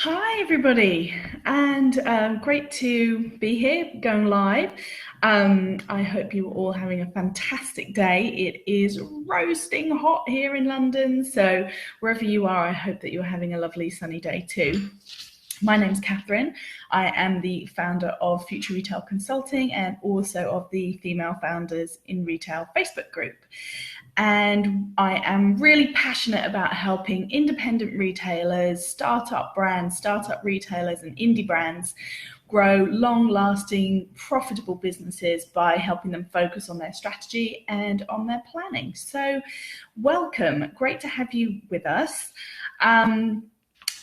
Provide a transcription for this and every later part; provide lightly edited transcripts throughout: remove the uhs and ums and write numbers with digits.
Hi everybody, and great to be here, going live. I hope you're all having a fantastic day. It is roasting hot here in London, so wherever you are, I hope that you're having a lovely sunny day too. My name's Catherine. I am the founder of Future Retail Consulting and also of the Female Founders in Retail Facebook group. And I am really passionate about helping independent retailers, startup brands, startup retailers, and indie brands grow long-lasting, profitable businesses by helping them focus on their strategy and on their planning. So welcome. Great to have you with us.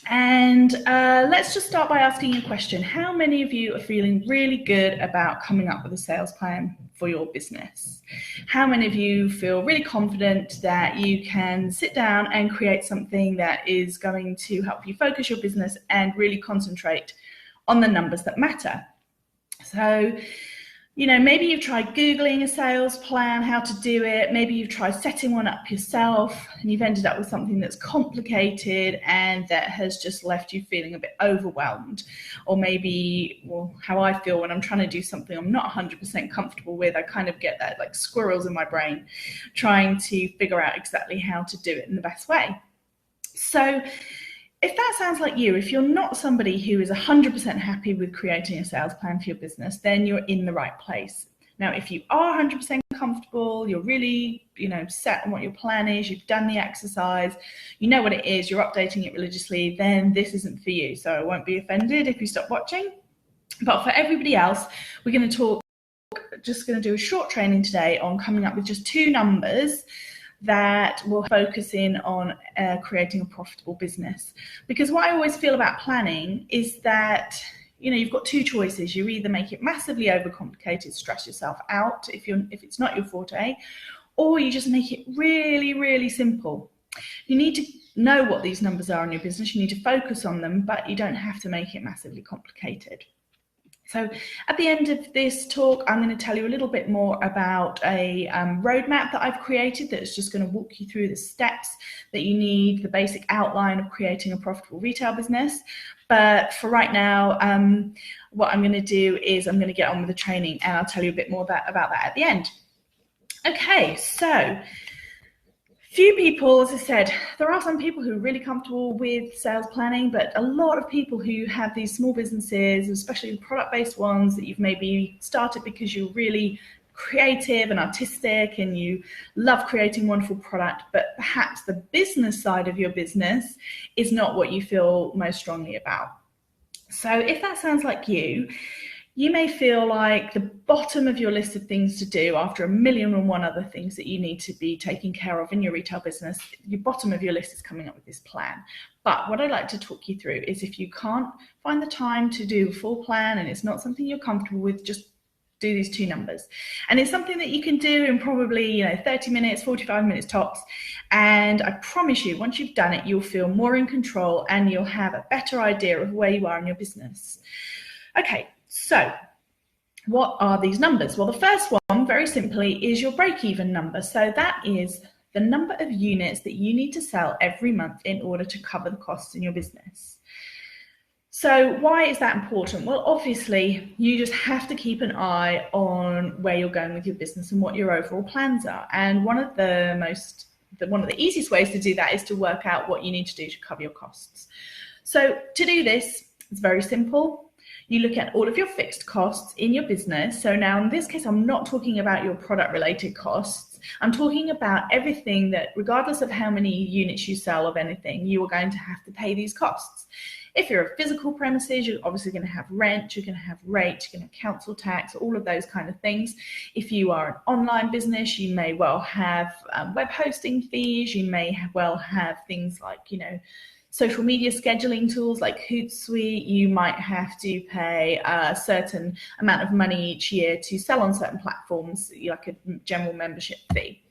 Let's just start by asking you a question. How many of you are feeling really good about coming up with a sales plan for your business? How many of you feel really confident that you can sit down and create something that is going to help you focus your business and really concentrate on the numbers that matter? So, maybe you've tried Googling a sales plan, how to do it. Maybe you've tried setting one up yourself and you've ended up with something that's complicated and that has just left you feeling a bit overwhelmed. Or maybe, how I feel when I'm trying to do something I'm not 100% comfortable with, I kind of get that like squirrels in my brain trying to figure out exactly how to do it in the best way. So if that sounds like you, if you're not somebody who is 100% happy with creating a sales plan for your business, then you're in the right place. Now, if you are 100% comfortable, you're really, set on what your plan is, you've done the exercise, you know what it is, you're updating it religiously, then this isn't for you. So I won't be offended if you stop watching. But for everybody else, we're going to do a short training today on coming up with just 2 numbers that will focus in on creating a profitable business. Because what I always feel about planning is that you've got 2 choices. You either make it massively overcomplicated, stress yourself out if it's not your forte, or you just make it really, really simple. You need to know what these numbers are in your business. You need to focus on them, but you don't have to make it massively complicated. So at the end of this talk, I'm going to tell you a little bit more about a roadmap that I've created that's just going to walk you through the steps that you need, the basic outline of creating a profitable retail business. But for right now, what I'm going to do is I'm going to get on with the training and I'll tell you a bit more about that at the end. Okay, so few people, as I said, there are some people who are really comfortable with sales planning, but a lot of people who have these small businesses, especially product-based ones that you've maybe started because you're really creative and artistic and you love creating wonderful product, but perhaps the business side of your business is not what you feel most strongly about. So if that sounds like you may feel like the bottom of your list of things to do after 1,000,001 other things that you need to be taking care of in your retail business, your bottom of your list is coming up with this plan. But what I'd like to talk you through is if you can't find the time to do a full plan and it's not something you're comfortable with, just do these 2 numbers. And it's something that you can do in probably 30 minutes, 45 minutes tops. And I promise you, once you've done it, you'll feel more in control and you'll have a better idea of where you are in your business. Okay. So what are these numbers? Well, the first one, very simply, is your break-even number. So that is the number of units that you need to sell every month in order to cover the costs in your business. So why is that important? Well, obviously, you just have to keep an eye on where you're going with your business and what your overall plans are. And one of the easiest ways to do that is to work out what you need to do to cover your costs. So to do this, it's very simple. You look at all of your fixed costs in your business. So now in this case, I'm not talking about your product related costs. I'm talking about everything that, regardless of how many units you sell of anything, you are going to have to pay these costs. If you're a physical premises, you're obviously going to have rent, you're going to have rate, you're going to have council tax, all of those kind of things. If you are an online business, you may well have web hosting fees. You may well have things like, social media scheduling tools like Hootsuite. You might have to pay a certain amount of money each year to sell on certain platforms, like a general membership fee.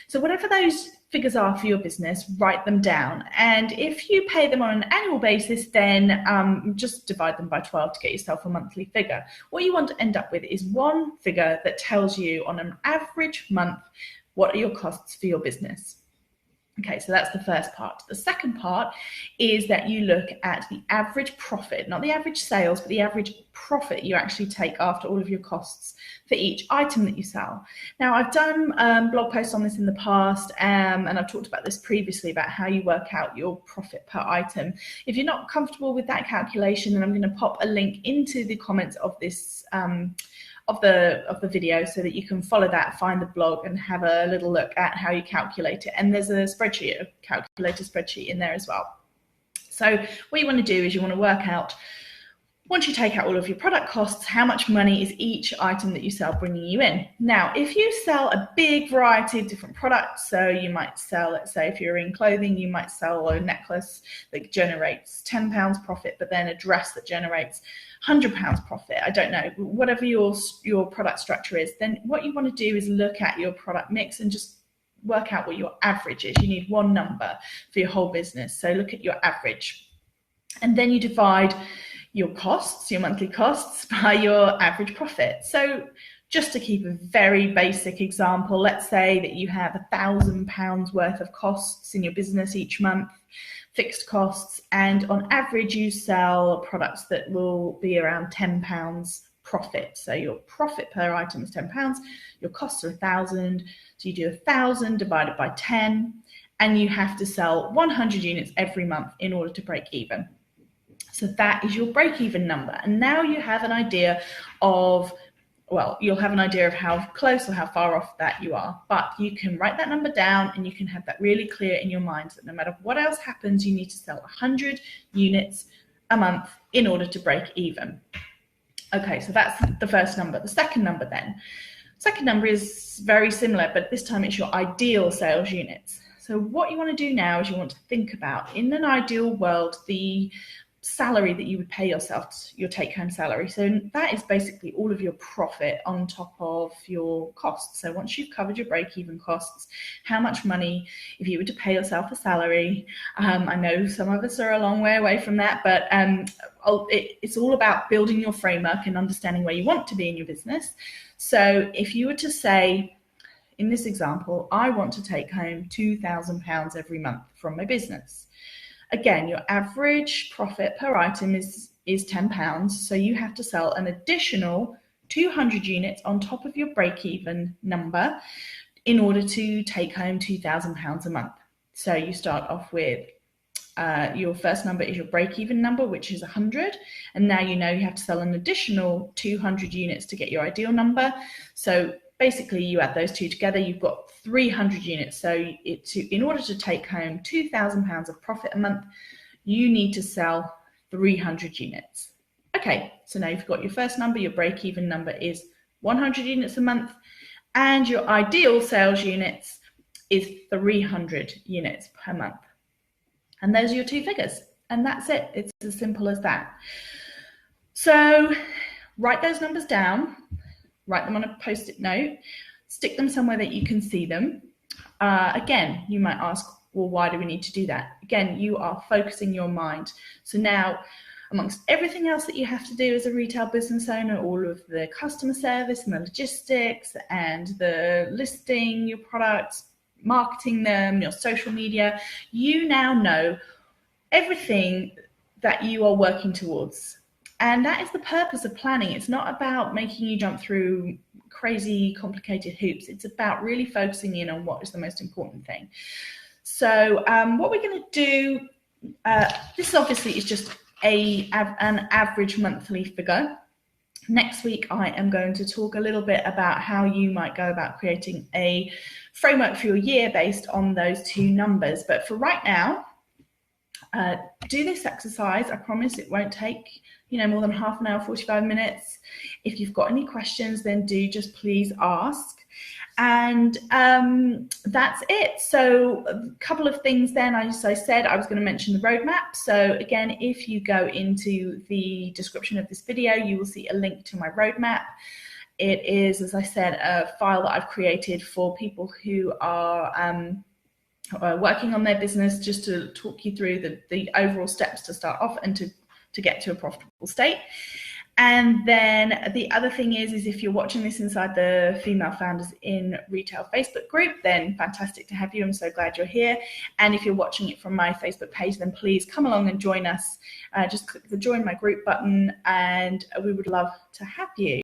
So whatever those figures are for your business, write them down. And if you pay them on an annual basis, then just divide them by 12 to get yourself a monthly figure. What you want to end up with is one figure that tells you on an average month what are your costs for your business. Okay, so that's the first part. The second part is that you look at the average profit, not the average sales, but the average profit you actually take after all of your costs for each item that you sell. Now, I've done blog posts on this in the past, and I've talked about this previously about how you work out your profit per item. If you're not comfortable with that calculation, then I'm going to pop a link into the comments of this of the video so that you can follow that, find the blog and have a little look at how you calculate it. And there's a spreadsheet, a calculator spreadsheet in there as well. So what you want to do is you want to work out, once you take out all of your product costs, how much money is each item that you sell bringing you in? Now, if you sell a big variety of different products, so you might sell, let's say if you're in clothing, you might sell a necklace that generates £10 profit, but then a dress that generates £100 profit. I don't know, whatever your product structure is, then what you want to do is look at your product mix and just work out what your average is. You need one number for your whole business. So look at your average. And then you divide your costs, your monthly costs, by your average profit. So just to keep a very basic example, let's say that you have £1,000 worth of costs in your business each month, fixed costs, and on average you sell products that will be around £10 profit. So your profit per item is £10, your costs are 1,000, so you do 1,000 divided by 10, and you have to sell 100 units every month in order to break even. So that is your break-even number. And now you have an idea of, well, you'll have an idea of how close or how far off that you are. But you can write that number down and you can have that really clear in your mind that no matter what else happens, you need to sell 100 units a month in order to break even. Okay, so that's the first number. The second number then. Second number is very similar, but this time it's your ideal sales units. So what you want to do now is you want to think about, in an ideal world, the salary that you would pay yourself, your take-home salary. So that is basically all of your profit on top of your costs. So once you've covered your break-even costs, how much money, if you were to pay yourself a salary, I know some of us are a long way away from that, but it's all about building your framework and understanding where you want to be in your business. So if you were to say, in this example, I want to take home £2,000 every month from my business. Again, your average profit per item is £10, so you have to sell an additional 200 units on top of your break-even number in order to take home £2,000 a month. So you start off with your first number is your break-even number, which is 100, and now you know you have to sell an additional 200 units to get your ideal number. So basically you add those two together, you've got 300 units. So in order to take home £2,000 of profit a month, you need to sell 300 units. Okay, so now you've got your first number, your break-even number is 100 units a month, and your ideal sales units is 300 units per month. And those are your two figures, and that's it. It's as simple as that. So write those numbers down, write them on a post-it note, stick them somewhere that you can see them. Again, you might ask, well, why do we need to do that? Again, you are focusing your mind. So now, amongst everything else that you have to do as a retail business owner, all of the customer service and the logistics and the listing your products, marketing them, your social media, you now know everything that you are working towards. And that is the purpose of planning. It's not about making you jump through crazy complicated hoops. It's about really focusing in on what is the most important thing. So what we're going to do, this obviously is just an average monthly figure. Next week, I am going to talk a little bit about how you might go about creating a framework for your year based on those two numbers. But for right now, do this exercise. I promise it won't take more than half an hour, 45 minutes. If you've got any questions, then do just please ask. And that's it. So a couple of things then, as I said, I was going to mention the roadmap. So again, if you go into the description of this video, you will see a link to my roadmap. It is, as I said, a file that I've created for people who are working on their business, just to talk you through the overall steps to start off and to get to a profitable state. And then the other thing is if you're watching this inside the Female Founders in Retail Facebook group, then fantastic to have you. I'm so glad you're here. And if you're watching it from my Facebook page, then please come along and join us. Just click the join my group button and we would love to have you.